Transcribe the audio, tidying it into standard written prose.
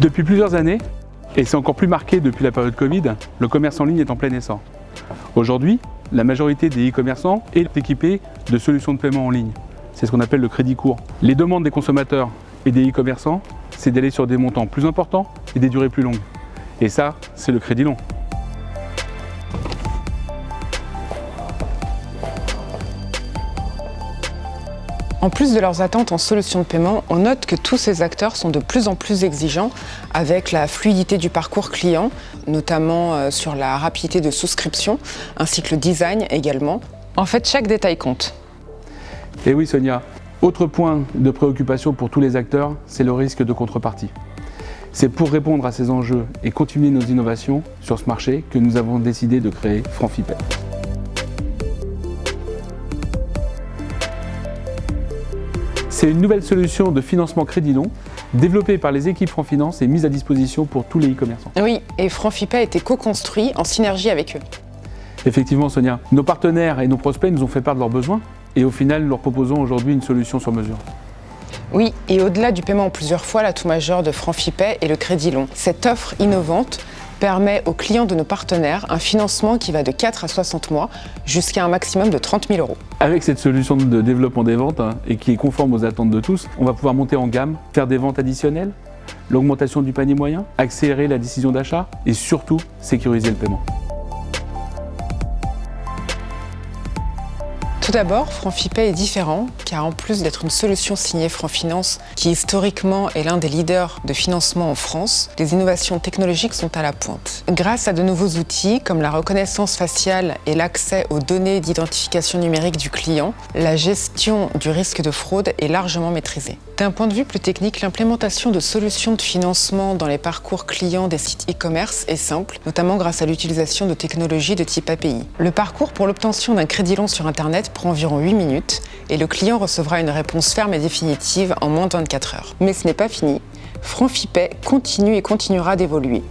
Depuis plusieurs années, et c'est encore plus marqué depuis la période Covid, le commerce en ligne est en plein essor. Aujourd'hui, la majorité des e-commerçants est équipée de solutions de paiement en ligne. C'est ce qu'on appelle le crédit court. Les demandes des consommateurs et des e-commerçants, c'est d'aller sur des montants plus importants et des durées plus longues. Et ça, c'est le crédit long. En plus de leurs attentes en solution de paiement, on note que tous ces acteurs sont de plus en plus exigeants avec la fluidité du parcours client, notamment sur la rapidité de souscription, ainsi que le design également. En fait, chaque détail compte. Et oui Sonia, autre point de préoccupation pour tous les acteurs, c'est le risque de contrepartie. C'est pour répondre à ces enjeux et continuer nos innovations sur ce marché que nous avons décidé de créer FranfiPay. C'est une nouvelle solution de financement crédit long développée par les équipes FranFinance et mise à disposition pour tous les e-commerçants. Oui, et FranfiPay a été co-construit en synergie avec eux. Effectivement Sonia, nos partenaires et nos prospects nous ont fait part de leurs besoins et au final nous leur proposons aujourd'hui une solution sur mesure. Oui, et au-delà du paiement en plusieurs fois, l'atout majeur de FranfiPay est le crédit long. Cette offre innovante permet aux clients de nos partenaires un financement qui va de 4 à 60 mois jusqu'à un maximum de 30 000 €. Avec cette solution de développement des ventes et qui est conforme aux attentes de tous, on va pouvoir monter en gamme, faire des ventes additionnelles, l'augmentation du panier moyen, accélérer la décision d'achat et surtout sécuriser le paiement. Tout d'abord, FranfiPay est différent car en plus d'être une solution signée FranFinance qui historiquement est l'un des leaders de financement en France, les innovations technologiques sont à la pointe. Grâce à de nouveaux outils comme la reconnaissance faciale et l'accès aux données d'identification numérique du client, la gestion du risque de fraude est largement maîtrisée. D'un point de vue plus technique, l'implémentation de solutions de financement dans les parcours clients des sites e-commerce est simple, notamment grâce à l'utilisation de technologies de type API. Le parcours pour l'obtention d'un crédit long sur Internet prend environ 8 minutes et le client recevra une réponse ferme et définitive en moins de 24 heures. Mais ce n'est pas fini. FranfiPay continue et continuera d'évoluer.